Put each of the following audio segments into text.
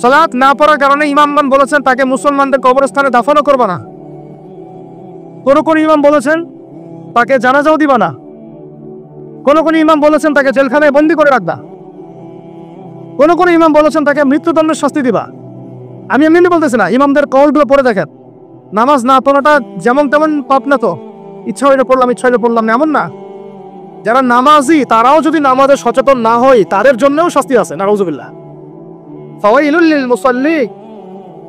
সালাত না পড়ার কারণে ইমামগণ বলেছেন তাকে মুসলমানদের কবরস্থানে দাফনও করবে না। কোন কোন ইমাম বলেছেন তাকে জানাজাও দিবা না। কোন কোন ইমাম বলেছেন তাকে জেলখানায় বন্দী করে রাখবা। কোন কোন ইমাম বলেছেন তাকে মৃত্যুদণ্ডের শাস্তি দিবা। আমি এমনি বলতেছি না, ইমামদের কওলগুলো পড়ে দেখেন। নামাজ না পড়াটা যেমন তেমন পাপ না তো, ইচ্ছা হইলে পড়লাম ইচ্ছা হইলে পড়লাম না এমন না। যারা নামাজি তারাও যদি নামাজে সচেতন না হয় তাদের জন্যও শাস্তি আছে। নাউযুবিল্লাহ। ফাওয়াইলুল লিল মুসাল্লি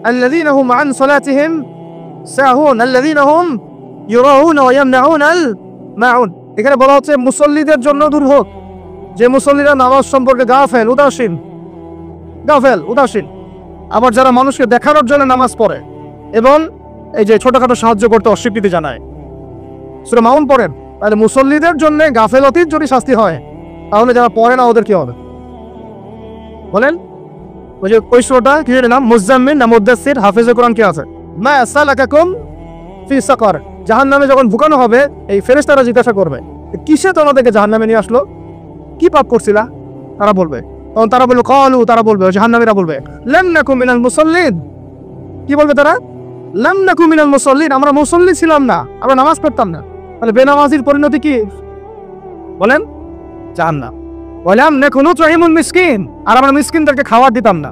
আল্লাযীনা হুম আন সালাতিহিম সাহুন আল্লাযীনা হুম ইউরাউনা ওয়া ইয়ামনাউনা আল মাউন। এখানে বলা হচ্ছে মুসল্লিদের জন্য দুর্ভোগ, যে মুসল্লিরা নামাজ সম্পর্কে গাফেল উদাসীন। আবার যারা মানুষকে দেখানোর জন্য নামাজ পড়ে এবং এই যে ছোটখাটো সাহায্য করতে অস্বীকৃতি জানায়, সূরা মাউন পড়েন। তাহলে মুসল্লিদের জন্য গাফেলতির যদি শাস্তি হয়, তাহলে যারা পড়ে না ওদের কি হবে বলেন? ওই যে ওই সূরাটা কি নাম, মুজাম্মিল না মুদ্দাসসির, হাফেজে কোরআন কি আছে, মা সালাকাকুম ফি সাকার। জাহান্নামে যখন ঢুকানো হবে এই ফেরেশতারা জিজ্ঞাসা করবে কিসে তোমাদেরকে জাহান্নামে নিয়ে আসলো, কি পাপ করছিলা? তারা বলবে, তখন তারা বলবে ক্বালু, তারা বলবে জাহান্নামীরা বলবে লাম নাকুম মিনাল মুসাল্লিন। কি বলবে তারা? লাম নাকুম মিনাল মুসাল্লিন, আমরা মুসল্লি ছিলাম না, আমরা নামাজ পড়তাম না। তাহলে বেনামাজির পরিণতি কি বলেন? জাহান্নাম। ওয়ালাম নাকুনু তুইমুল মিসকিন, আর আমরা মিসকিনদেরকে খাবার দিতাম না।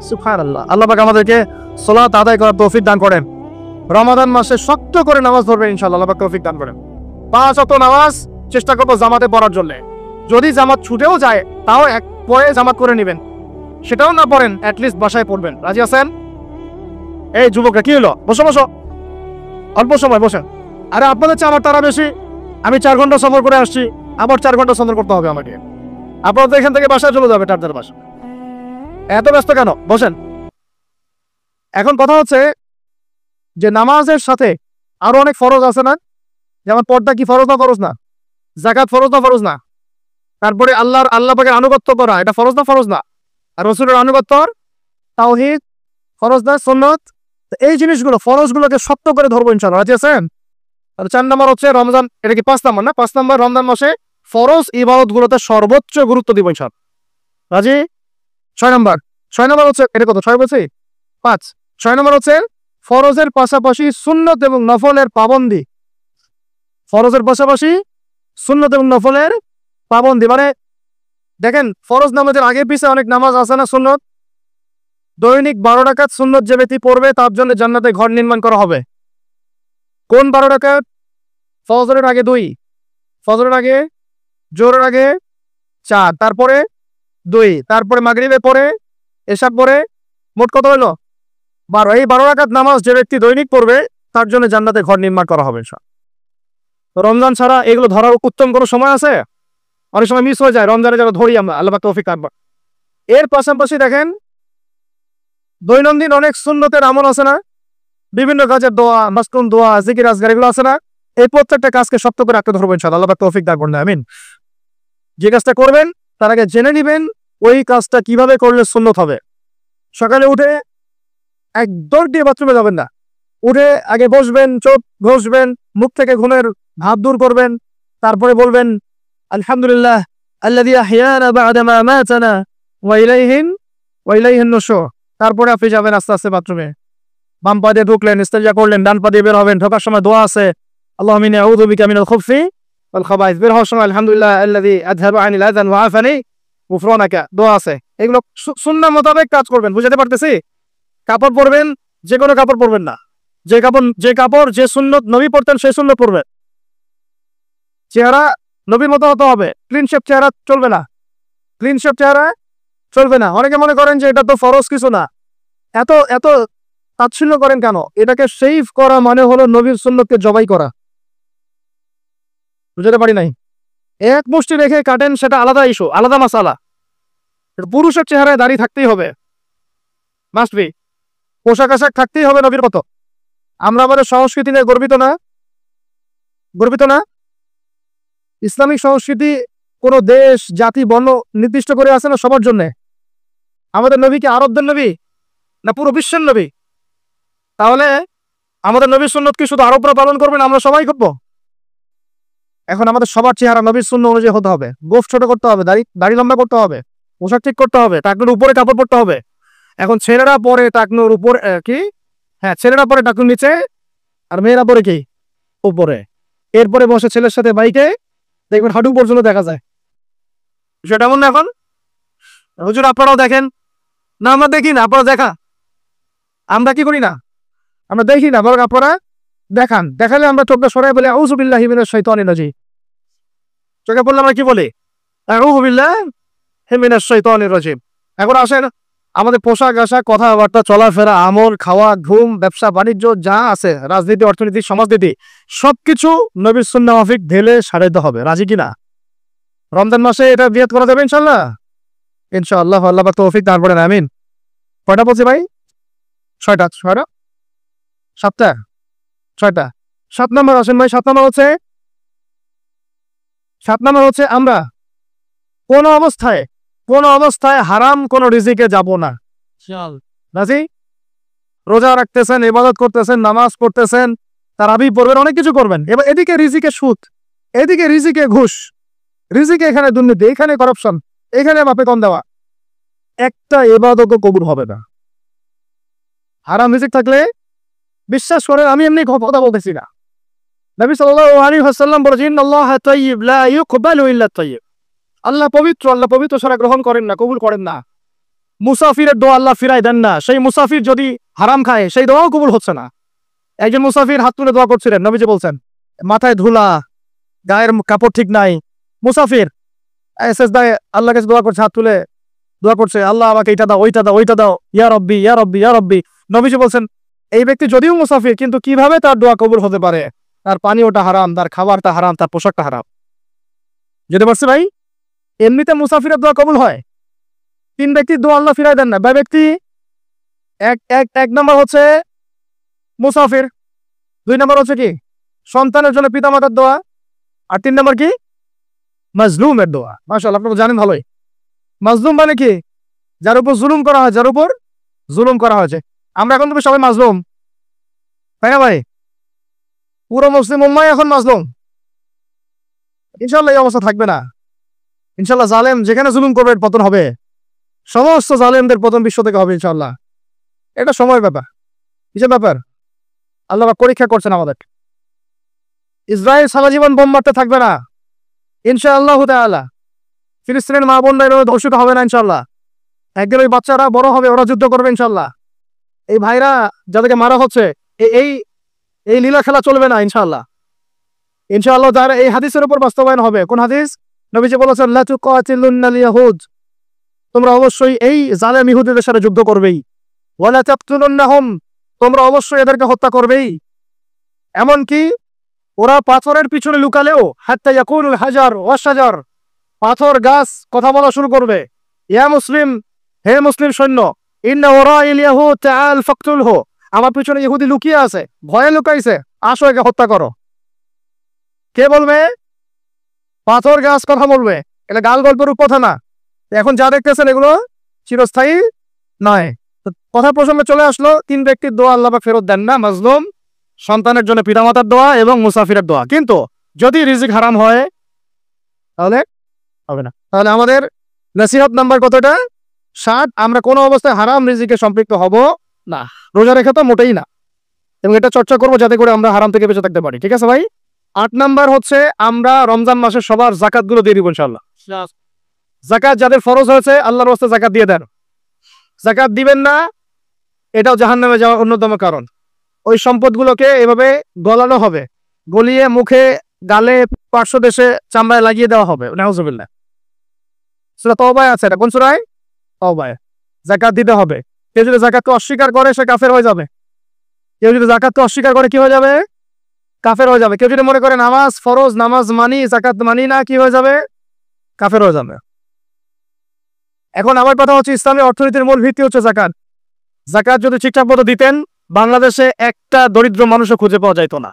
সুবহানাল্লাহ। আল্লাহ পাক আমাদেরকে সালাত আদায় করার তৌফিক দান করেন। রমাদান মাসে শক্ত করে নামাজ পড়বেন ইনশাআল্লাহ, আল্লাহ পাক তৌফিক দান করেন। 5 ওয়াক্ত নামাজ চেষ্টা করব জামাতে পড়ার জন্য। যদি জামাত ছুটেও যায় তাও এক পরে জামাত করে নেবেন, সেটাও না পড়েন অ্যাট লিস্ট বাসায় পড়বেন। রাজি আছেন? এই যুবকরা কি হলো, বসো অল্প সময় বসেন। আরে আপনাদের চেয়ে আমার তারা বেশি, আমি 4 ঘন্টা সফর করে আসছি, আবার 4 ঘন্টা সফর করতে হবে আমাকে। আপনাদের এখান থেকে বাসায় চলে যাবে টাটার বাসা, এত ব্যস্ত কেন? বসেন। এখন কথা হচ্ছে যে নামাজের সাথে আরো অনেক ফরজ আছে না? যেমন পর্দা কি ফরজ না ফরজ না? যাকাত ফরজ না ফরজ না? তারপরে আল্লাহ পাকের আনুগত্য করা এটা ফরজ না ফরজ না? আর রাসূলের আনুগত্য, তাওহীদ ফরজ না সুন্নাত? এই জিনিসগুলো ফরজগুলোকে শক্ত করে ধরবো ইনশাআল্লাহ। রাজি আছেন? আর 4 নম্বর হচ্ছে রমজান, এটা কি 5 নম্বর না? 5 নম্বর রমজান মাসে ফরজ ইবাদতগুলোতে সর্বোচ্চ গুরুত্ব দিব ইনশাআল্লাহ। রাজি? 6 নম্বর হচ্ছে এটা কত 6 বলছি 5। 6 নম্বর হচ্ছে ফরজের পাশাপাশি সুন্নত এবং নফলের পাবন্দি। ফরজের পাশাপাশি সুন্নত এবং নফলের পাবন্দি মানে দেখেন, ফরজ নামাজের আগে পিছে অনেক নামাজ আছে না সুন্নত। দৈনিক 12 রাকাত সুন্নত যে ব্যক্তি পড়বে তার জন্য জান্নাতে ঘর নির্মাণ করা হবে। কোন 12 রাকাত? ফজরের আগে 2, ফজরের আগে, জোহরের আগে 4, তারপরে 2, তারপরে মাগরিবে পরে, এশা পরে, মোট কত হলো 12। এই 12 রাকাত নামাজ যে ব্যক্তি দৈনিক পড়বে তার জন্য জান্নাতে ঘর নির্মাণ করা হবে ইনশাআল্লাহ। রমজান ছাড়া এগুলো ধরার উত্তম কোনো সময় আছে? অনেক সময় মিস হয়ে যায়, রমজানে যারা ধরি আমরা, আল্লাহ পাক তৌফিক দান। এর পাশাপাশি দেখেন দৈনন্দিন অনেক সুন্নতের আমল আছে না, বিভিন্ন কাজের দোয়া, মাসকুন দোয়া, জিকির আজকার এগুলো আছে না। এই প্রত্যেকটা কাজকে শক্ত করে আঁকড়ে ধরবেন ইনশাআল্লাহ, আল্লাহ পাক তৌফিক দান করুন, আমিন। যে কাজটা করবেন তার আগে জেনে নেবেন ওই কাজটা কিভাবে করলে সুন্নত হবে। সকালে উঠে এক দৌড় দিয়ে বাথরুমে যাবেন না, উঠে আগে বসবেন, চোখ ঘষবেন, মুখ থেকে ঘুমের ভাব দূর করবেন, তারপরে বলবেন আলহামদুলিল্লাহ আল্লাযী আহইয়ানা বা'দা মা আমাতানা ওয়া ইলাইহিন নুশুর। তারপরে আপনি যাবেন আস্তে আস্তে বাথরুমে, বাম পা দিয়ে ঢুকলেন, ইস্তেঞ্জা করলেন, ডান পা দিয়ে বের হবেন। ঢোকার সময় দোয়া আছে, আল্লাহুম্মা ইন্নী আউযু বিকা মিনাল খুবসি ওয়াল খাবাইস। বের হওয়ার সময় আলহামদুলিল্লাহ আল্লাযী আযহাবা আনিল আযান ওয়া আফানি গুফরানাকা, দোয়া আছে। এগুলো সুন্নাহ মোতাবেক কাজ করবেন। বুঝাতে পারতেছি? কাপড় পরবেন, যে কোনো কাপড় পরবেন না, যে কাপড় যে সুন্নত নবী পরতেন সেই সুন্নত পরবেন। চেহারা নবীর মতো হতে হবে, ক্লিন শেপ চেহারা চলবে না, ক্লিন শেপ চেহারা চলবে না। অনেকে মনে করেন যে এটা তো ফরজ কিছু না, এত তাচ্ছিল্য করেন কেন? এটাকে শেভ করা মানে হলো নবীর সুন্নতকে জবাই করা। বুঝতে পারি নাই? এক মুষ্টি রেখে কাটেন সেটা আলাদা ইস্যু, আলাদা মাসালা। পুরুষের চেহারায় দাড়ি থাকতেই হবে, মাস্ট বি। পোশাক আশাক থাকতেই হবে নবীর মতো। আমরা আমাদের সংস্কৃতি নিয়ে গর্বিত না? ইসলামিক সংস্কৃতি কোনো দেশ, জাতি, বর্ণ নির্দিষ্ট করে আছে না সবার জন্য? আমাদের নবী কি আরবদের নবী না পুরো বিশ্বের নবী? তাহলে আমাদের নবীর সুন্নত কি শুধু আরবরা পালন করবেন, আমরা সবাই করবো? এখন আমাদের সবার চেহারা নবীর সুন্নাহ অনুযায়ী হতে হবে। গোফ ছোট করতে হবে, দাড়ি লম্বা করতে হবে, পোশাক ঠিক করতে হবে, টাকনুর উপরে কাপড় পরতে হবে। এখন ছেলেরা পরে টাকনুর উপরে কি, হ্যাঁ ছেলেরা পরে টাকনুর নিচে, আর মেয়েরা পরে কি উপরে। এরপরে বসে ছেলের সাথে বাইকে, দেখবেন হাঁটু পর্যন্ত দেখা যায়। সেটা এমন না এখন? হুজুর আপনারাও দেখেন না? আমরা দেখি না, আপনারা দেখা? আমরা কি করি না? আমরা দেখি না, বরং আপনারা দেখান। দেখালে আমরা চোখটা সরাই বলে আউযু বিল্লাহি মিনাশ শাইতানির রাজিম। চোখে পড়লে আমরা কি বলি? আউযু বিল্লাহি মিনাশ শাইতানির রাজিম। এখন আসেন আমাদের পোশাক আশাক, কথাবার্তা, চলাফেরা, আমল, খাওয়া, ঘুম, ব্যবসা বাণিজ্য যা আছে, রাজনীতি, অর্থনীতি, সমাজনীতি, সবকিছু নবীর সুন্নাহ মাফিক ঢেলে সারাইতে হবে। রাজি কিনা? রমজান মাসে এটা বিয়াত করা যাবে ইনশাল্লাহ? ইনশাআল্লাহ, আল্লাহ পাক তৌফিক দান করেন, আমিন। কয়টা বলছি ভাই? 6টা। 6টা? 7টা? 6টা। 7 নম্বর আসেন ভাই। 7 নম্বর হচ্ছে আমরা কোন অবস্থায় হারাম কোন রিজিকে যাব না। রাজি? রোজা রাখতেছেন, ইবাদত করতেছেন, নামাজ পড়তেছেন, তারাবি পড়বেন, অনেক কিছু করবেন। এবার এদিকে রিজিকে সুদ, এদিকে রিজিকে ঘুষ, রিজিকে এখানে দুর্নীতি, এখানে করাপশন, এখানে মাপে কম দেওয়া, একটা ইবাদতও কবুল হবে না। হারাম রিজিক থাকলে বিশ্বাস করেন, আমি এমনি কথা বলতেছি না। নবী সাল্লাল্লাহু আলাইহি ওয়াসাল্লাম বলেছেন, ইন্নাল্লাহা তাইয়্যিব লা ইউকবালু ইল্লা তাইয়্যিব। আল্লাহ পবিত্র, আল্লাহ পবিত্র ছাড়া গ্রহণ করেন না, কবুল করেন না। মুসাফিরের দোয়া আল্লাহ ফিরাই দেন না। সেই মুসাফির যদি হারাম খায়, সেই দোয়াও কবুল হচ্ছে না। একজন মুসাফির হাত তুলে দোয়া করছিলেন, নবীজি বলছেন, মাথায় ধুলা, গায়ের কাপড় ঠিক নাই, মুসাফির সেজদায় আল্লাহর কাছে দোয়া করছে, হাত তুলে দোয়া করছে, আল্লাহ আমাকে এইটা দাও, ওইটা দাও, ওইটা দাও, ইয়া রব্বি, ইয়া রব্বি, ইয়া রব্বি। নবীজি বলছেন, এই ব্যক্তি যদিও মুসাফির, কিন্তু কিভাবে তার দোয়া কবুল হতে পারে? তার পানীয়টা হারাম, তার খাবারটা হারাম, তার পোশাকটা হারাম। যেতে পারছে ভাই? এমনিতে মুসাফিরের দোয়া কবুল হয়। 3 ব্যক্তির দোয়া আল্লাহ ফিরাই দেন না। ভাই ব্যক্তি এক নম্বর হচ্ছে মুসাফির, 2 নম্বর হচ্ছে কি সন্তানের জন্য পিতামাতার দোয়া, আর 3 নম্বর কি মাজলুমের দোয়া। মাশাআল্লাহ, আপনারা জানেন ভালোই। মাজলুম মানে কি? যার উপর জুলুম করা হয়, যার উপর জুলুম করা হয়েছে। আমরা এখন তো সবাই মাজলুম, তাই না ভাই? পুরো মুসলিম উম্মাহ এখন মাজলুম। ইনশাআল্লাহ এই অবস্থা থাকবে না। ইনশাআল্লাহ জালেম যেখানে জুলুম করবে পতন হবে। সমস্ত জালেমদের পতন বিশ্ব থেকে হবে ইনশাআল্লাহ। এটা সময়ের ব্যাপার। কিসের ব্যাপার? আল্লাহ পরীক্ষা করছেন আমাদের। ইসরায়েল সারা জীবন বোম মারতে থাকবে না ইনশাআল্লাহ তাআলা। ফিলিস্তিনের মা বোনরা এভাবে ধর্ষিত হবে না ইনশাআল্লাহ। একদিন ওই বাচ্চারা বড় হবে, ওরা যুদ্ধ করবে ইনশাআল্লাহ। এই ভাইরা যাদেরকে মারা হচ্ছে, এই লীলা খেলা চলবে না ইনশাআল্লাহ। ইনশাআল্লাহ যারা এই হাদিসের উপর বাস্তবায়ন হবে। কোন হাদিস? নবীজি বলেছেন, লা তুকাতিলুন্নাল ইয়াহুদ, তোমরা অবশ্যই এই জালেম ইহুদিদের সাথে যুদ্ধ করবেই। ওয়ালা তাকতুলুন্নাহুম, তোমরা অবশ্যই এদেরকে হত্যা করবেই। এমনকি ওরা পাথরের পিছনে লুকালেও, হাত্তা ইয়াকুলুল হাজার ওয়াশজার, পাথর গাছ কথা বলা শুরু করবে। ইয়া মুসলিম, হে মুসলিম সৈন্য, ইন্না ওরাইল ইয়াহুদ তাআল ফাকতুলহু, আমার পিছনে ইহুদি লুকিয়ে আছে, ভয়ে লুকাইছে, আসো একে হত্যা করো। কে বলবে? পাথর গাছ কথা বলবে। এটা গাল গল্পের কথা না। এখন যা দেখতেছেন এগুলো চিরস্থায়ী নয়। কথা প্রসঙ্গে চলে আসলো, 3 ব্যক্তির দোয়া আল্লাহ পাক ফেরত দেন না। মাজলুম, সন্তানের জন্য পিতামাতার দোয়া এবং মুসাফিরের দোয়া। কিন্তু যদি রিজিক হারাম হয় তাহলে হবে না। তাহলে আমাদের নসিহত নাম্বার কতটা? 7। আমরা কোনো অবস্থায় হারাম রিজিকে সম্পৃক্ত হব না। রোজা রেখে তো মোটেই না। এবং এটা চর্চা করবো যাতে করে আমরা হারাম থেকে বেঁচে থাকতে পারি। ঠিক আছে ভাই? 8 নাম্বার হচ্ছে আমরা রমজান মাসে সবার যাকাত গুলো দিয়ে দিব ইনশাআল্লাহ। যাকাত যাদের ফরজ হয়েছে, আল্লাহর রাস্তায় যাকাত দিয়ে দেন। যাকাত দিবেন না, এটাও জাহান্নামে যাওয়ার অন্যতম কারণ। ওই সম্পদগুলোকে এভাবে গলানো হবে, গলিয়ে মুখে, গালে, পার্শ্বদেশে, চামড়ায় লাগিয়ে দেওয়া হবে। নাউজুবিল্লাহ। সূরা তাওবায় আছে এটা। কোন সূরায়? তাওবায়। যাকাত দিতে হবে। কেউ যদি যাকাতকে অস্বীকার করে সে কাফের হয়ে যাবে। কেউ যদি যাকাতকে অস্বীকার করে কি হয়ে যাবে? কাফের হয়ে যাবে। কেউ যদি মনে করে নামাজ ফরজ, নামাজ মানি, যাকাত মানি না, কি হয়ে যাবে? কাফের হয়ে যাবে। এখন আমার কথা হচ্ছে, ইসলামের অর্থনীতির মূল ভিত্তি হচ্ছে যাকাত। যাকাত যদি ঠিকঠাক মতো দিতেন, বাংলাদেশে একটা দরিদ্র মানুষও খুঁজে পাওয়া যাইতো না।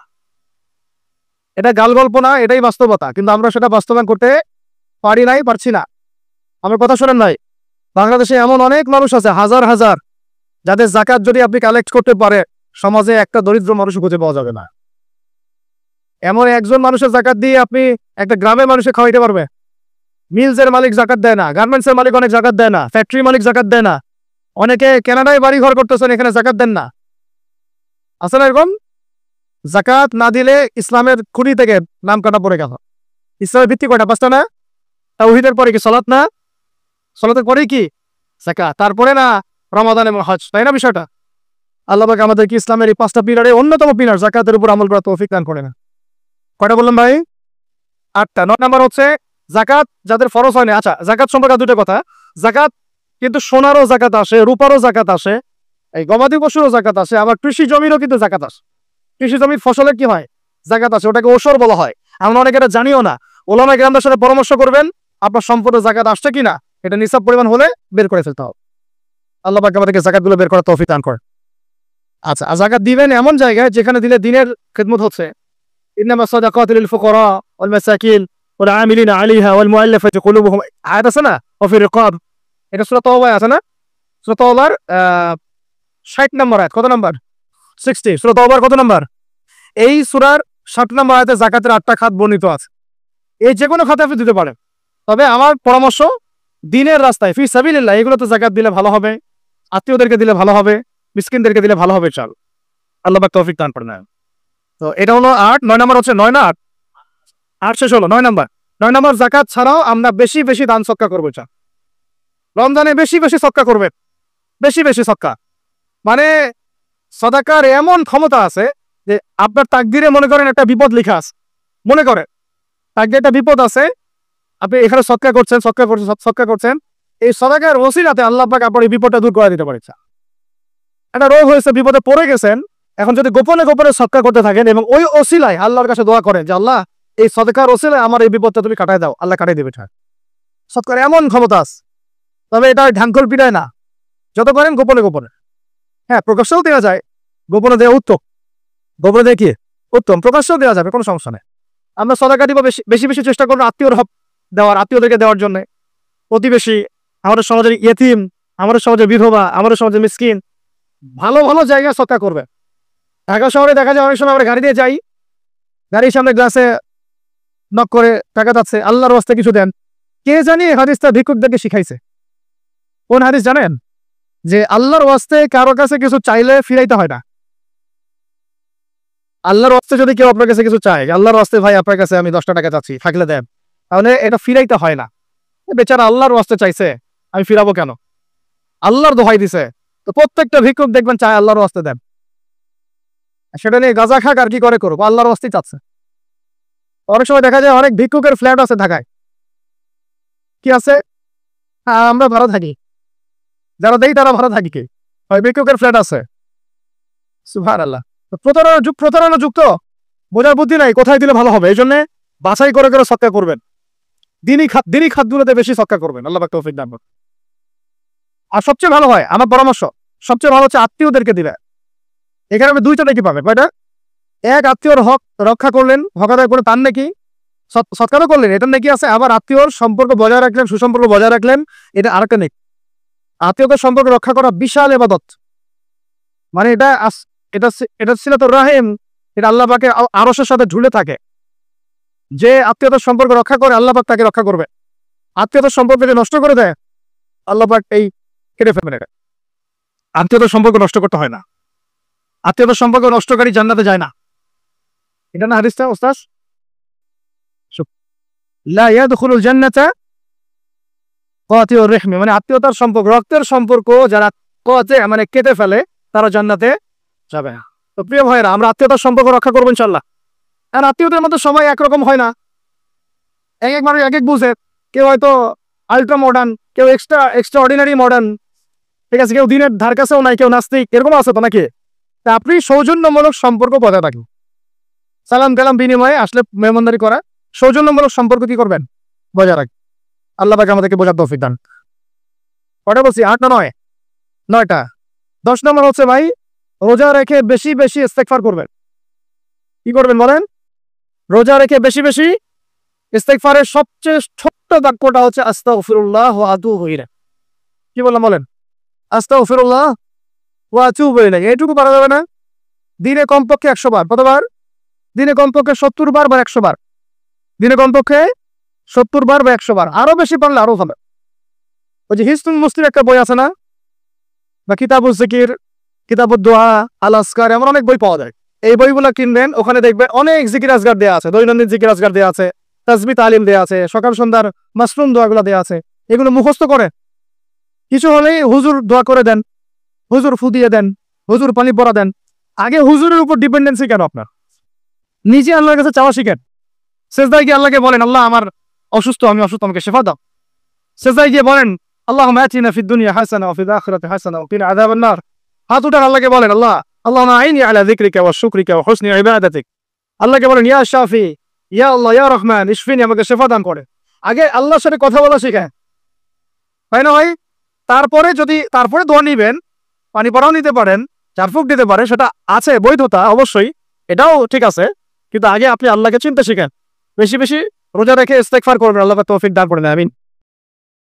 এটা গাল গল্প না, এটাই বাস্তবতা। কিন্তু আমরা সেটা বাস্তবায়ন করতে পারছি না। আমার কথা শোনেন ভাই, বাংলাদেশে এমন অনেক মানুষ আছে, হাজার হাজার, যাদের যাকাত যদি আপনি কালেক্ট করতে পারে, সমাজে একটা দরিদ্র মানুষও খুঁজে পাওয়া যাবে না। এমন একজন মানুষের যাকাত দিয়ে আপনি একটা গ্রামের মানুষকে খাওয়াইতে পারবে? মিলসের মালিক জাকাত দেয় না, গার্মেন্টসের মালিক অনেক জাকাত দেয় না, ফ্যাক্টরি মালিক জাকাত দেয় না, অনেকে কানাডায় বাড়ি ঘর করতেছেন, এখানে জাকাত দেন না। আছে না এরকম? জাকাত না দিলে ইসলামের খুঁটি থেকে নাম কাটা পড়ে গেল। ইসলামের ভিত্তি কয়টা? 5টা না? তাওহীদের পরে কি সালাত না? সালাতের পরেই কি যাকাত, তারপরে না রমাদান এবং হজ, তাই না বিষয়টা? আল্লাহ পাক আমাদেরকে ইসলামের এই 5টা পিলারে অন্যতম পিলার যাকাতের উপর আমল করার তৌফিক দান করে না। কয়টা বললাম ভাই? 8টা। 9 নাম্বার হচ্ছে যাকাত যাদের ফরজ হয় না। আচ্ছা, যাকাত সম্পর্কে দুটো কথা। যাকাত কিন্তু সোনারও যাকাত আসে, রূপারও যাকাত আসে, এই গবাদি পশুরও যাকাত আসে, আবার কৃষি জমিরও কিন্তু যাকাত আসে। কৃষি জমির ফসলের কি হয়? যাকাত আসে, ওটাকে ওসর বলা হয়। আমরা অনেকে এটা জানিও না। ওলামা কেরামদের সাথে পরামর্শ করবেন আপনার সম্পূর্ণ যাকাত আসছে কিনা, এটা নিসাব পরিমাণ হলে বের করে ফেলতে হবে। আল্লাহ পাক আমাদেরকে যাকাতগুলো বের করার তৌফিক দান করেন। আচ্ছা, যাকাত দিবেন এমন জায়গায় যেখানে দিলে দিনের খিদমত হচ্ছে। ইন্নামা সাদাকাতু লিল ফুকারা ওয়াল মাসাকিন ওয়াল আমিলিনা আলাইহা ওয়াল মুআল্লাফাতি কুলুবুহুম, আয়াত আছে না? ওয়া ফি রিকাব, এটা সূরা তাওবায় আছে না? সূরা তাওবার 60 নম্বর আয়াত। কত নাম্বার? 60। সূরা তাওবার কত নাম্বার? এই সূরার 60 নম্বর আয়াতে যাকাতের 8টা খাত বর্ণিত আছে। এই যে কোনো খাতে আপনি দিতে পারেন, তবে আমার পরামর্শ দ্বীনের রাস্তায় ফি সাবিলিল্লাহ এগুলোতে যাকাত দিলে ভালো হবে, আত্মীয়দেরকে দিলে ভালো হবে, মিসকিনদেরকে দিলে ভালো হবে। চাল আল্লাহ পাক তৌফিক দান করেন। তো এটা হলো 8। 9 নাম্বার হচ্ছে 9 না 8? 8 শেষ হলো, 9 নাম্বার। 9 নাম্বার যাকাত ছাড়াও আমরা বেশি বেশি দান সদকা করবো। চাল রমজানে বেশি বেশি সদকা করবেন, বেশি বেশি সদকা। মানে সদাকার এমন ক্ষমতা আছে যে আপনার তাকদিরে মনে করেন একটা বিপদ লেখা আছে, মনে করেন তাকদিরে একটা বিপদ আছে, আপনি এখানে সদকা করছেন, সদকা করছেন, এই সদাকার ওসিলাতে আল্লাহ পাক আপনার এই বিপদটা দূর করে দিতে পারে। একটা রোগ হয়েছে, বিপদে পড়ে গেছেন, এখন যদি গোপনে গোপনে সদকা করতে থাকেন এবং ওই ওসিলায় আল্লাহর কাছে দোয়া করেন যে আল্লাহ এই সদকার ওসিলায় আমার এই বিপদটা তুমি কাটায় দাও, আল্লাহ কাটাই দেবে। সদকার এমন ক্ষমতা আছে, তবে এটা ঢাঙ্কল পিটায় না, যত করেন গোপনে গোপনে। হ্যাঁ, প্রকাশ্যেও দেওয়া যায়, গোপনে দেওয়া উত্তম। গোপনে দিয়ে কি উত্তম, প্রকাশ্যেও দেওয়া যাবে, কোনো সমস্যা নেই। আমরা সদকা দিব বেশি বেশি চেষ্টা করবো আত্মীয়র হক দেওয়ার, আত্মীয়দেরকে দেওয়ার জন্য, প্রতিবেশী, আমাদের সমাজের ইয়েতিম, আমাদের সমাজের বিধবা, আমাদের সমাজের মিসকিন, ভালো ভালো জায়গায় সদকা করবে। ঢাকা শহরে দেখা যায় অনেক সময় আমরা গাড়ি দিয়ে যাই, গাড়ির সামনে গ্লাসে নক করে টাকা যাচ্ছে, আল্লাহর রাস্তায় কিছু দেন। কে জানি হাদিসটা ভিক্ষুকদেরকে শিখাইছে। কোন হাদিস জানেন? যে আল্লাহর ওয়াস্তে কারো কাছে কিছু চাইলে ফিরাইতে হয় না। আল্লাহর ওয়াস্তে যদি কেউ আপনার কাছে কিছু চায়, আল্লাহর ওয়াস্তে ভাই আপনার কাছে আমি 10টা টাকা চাচ্ছি, থাকলে দেন, তাহলে এটা ফিরাইতে হয় না। বেচারা আল্লাহর ওয়াস্তে চাইছে, আমি ফিরাবো কেন? আল্লাহর দোহাই দিছে, তো প্রত্যেকটা ভিক্ষুক দেখবেন চায় আল্লাহর ওয়াস্তে দেন। সেটা নিয়ে গাঁজা খাক আর কি করে করবো, আল্লাহর ওয়াস্তেই চাচ্ছে। অনেক সময় দেখা যায় অনেক ভিক্ষুকের ফ্ল্যাট আছে ঢাকায়, কি আছে? হ্যাঁ, আমরা ভাড়া থাকি, যারা দেই তারা ভাড়া থাকি, কি হয় ভিক্ষুকের ফ্ল্যাট আছে। সুবহানাল্লাহ। প্রতারণা যুক্ত, বোঝার বুদ্ধি নাই কোথায় দিলে ভালো হবে, এই জন্য বাছাই করে করে সদকা করবেন। দিনই খাতগুলোতে বেশি সদকা করবেন, আল্লাহ পাক তৌফিক দান করুন। আর সবচেয়ে ভালো হয়, আমার পরামর্শ, সবচেয়ে ভালো হচ্ছে আত্মীয়দেরকে দিবে। এখানে আপনি 2টা নাকি পাবেন। কয়টা? এক, আত্মীয়র হক রক্ষা করলেন, হক আদায় করে তার নাকি, সৎকারও করলেন, এটার নাকি আছে। আবার আত্মীয়র সম্পর্ক বজায় রাখলেন, সুসম্পর্ক বজায় রাখলেন, এটা আরেকটা নাকি। আত্মীয়তার সম্পর্ক রক্ষা করা বিশাল ইবাদত। মানে এটা সিলাতুর রাহিম, এটা আল্লাহ পাকে আরশের সাথে ঝুলে থাকে। যে আত্মীয়তার সম্পর্ক রক্ষা করে আল্লাহ পাক তাকে রক্ষা করবে। আত্মীয়তার সম্পর্ক যে নষ্ট করে দেয়, আল্লাহ পাক এই কেটে ফেলবেন। এটা আত্মীয়তার সম্পর্ক নষ্ট করতে হয় না। আত্মীয়তার সম্পর্ক নষ্টকারী জান্নাতে যায় না, এটা না হাদিসটা ওস্তাদ? লা ইয়াদখুলুল জান্নাতা কাতিউর রহমি, মানে আত্মীয়তার সম্পর্ক, রক্তের সম্পর্ক যারা মানে কেটে ফেলে তারা জান্নাতে যাবে না। তো প্রিয় ভাইরা, আমরা আত্মীয়তার সম্পর্ক রক্ষা করবো ইনশাআল্লাহ। আর আত্মীয়তার মধ্যে সবাই একরকম হয় না, এক এক মানুষ এক এক বুঝে। কেউ হয়তো আলট্রা মডার্ন, কেউ এক্সট্রা অর্ডিনারি মডার্ন, ঠিক আছে, কেউ দিনের ধার কাছেও নাই, কেউ নাস্তিক, এরকম আছে তো নাকি? তা আপনি সৌজন্যমূলক সম্পর্ক বজায় রাখুন। সালাম কালাম বিনিময়ে আসলে মেহমানদারি করা, সৌজন্যমূলক সম্পর্ক কি করবেন? বজায় রাখবেন। আল্লাহ পাক আমাদেরকে বোঝার তৌফিক দান। কটা বলছি? 8 না 9? 9টা। 10 নম্বর হচ্ছে ভাই, রোজা রেখে বেশি বেশি ইস্তেগফার করবেন। কি করবেন বলেন? রোজা রেখে বেশি বেশি ইস্তেগফারের সবচেয়ে ছোট্ট বাক্যটা হচ্ছে আস্তাগফিরুল্লাহ ওয়া আতুবু ইলাইহি। কি বললাম বলেন? আস্তাগফিরুল্লাহ ওয়া আতুবু ইলাইহি। এইটুকু পারা যাবে না? দিনে কমপক্ষে 100 বার। কতবার? দিনে কমপক্ষে 70 বার বা 100 বার। দিনে কমপক্ষে 70 বার বা 100 বার, আরো বেশি পারলে আরো ভালো। ওই যে হিসনুল মুসলিম একটা বই আছে না, বা কিতাবুজ জিকির, কিতাবুদ দোয়া, আল আসকার, এমন অনেক বই পাওয়া যায়। এই বইগুলো কিনবেন, ওখানে দেখবেন অনেক জিকির আজগার দেওয়া আছে, দৈনন্দিন জিকির আজগার দেওয়া আছে, তাসবিহ তালিম দেওয়া আছে, সকাল সন্ধ্যার মাসনুন দোয়াগুলো দেওয়া আছে। এগুলো মুখস্থ করে কিছু হলেই হুজুর দোয়া করে দেন, হুজুর ফু দিয়ে দেন, হুজুর পানি পরা দেন। আগে হুজুরের উপর ডিপেন্ডেন্সি কেন আপনার? নিজে আল্লাহর কাছে চাওয়া শিখেন। সেজদায় গিয়ে আল্লাহকে বলেন, আল্লাহ আমার অসুস্থ, আমি অসুস্থ, আমাকে শেফা দাও। সেজদায় গিয়ে বলেন, আল্লাহুম্মা আতিনা ফিদ দুনিয়া হাসানা ওয়া ফিল আখিরাতি হাসানা ওয়া কিনা আযাবান নার। হাত উঠান, আল্লাহকে বলেন, আল্লাহুম্মা আইনি আলা যিকরিকা ওয়া শুকরিকা ওয়া হুসনি ইবাদাতিক। আল্লাহকে বলেন, ইয়া শাফি, ইয়া আল্লাহ, ইয়া রহমান, ইশফিনি, আমাকে শেফা দান করে। আগে আল্লাহর সাথে কথা বলা শিখেন, তাই না ভাই? তারপরে দোয়া নিবেন, পানি পড়াও নিতে পারেন, ঝাড়ফুঁক দিতে পারেন, সেটা আছে বৈধতা অবশ্যই, এটাও ঠিক আছে। কিন্তু আগে আপনি আল্লাহকে চিনতে শিখেন। বেশি বেশি রোজা রেখে ইস্তেগফার করবেন, আল্লাহ তৌফিক দান করেন, আমিন।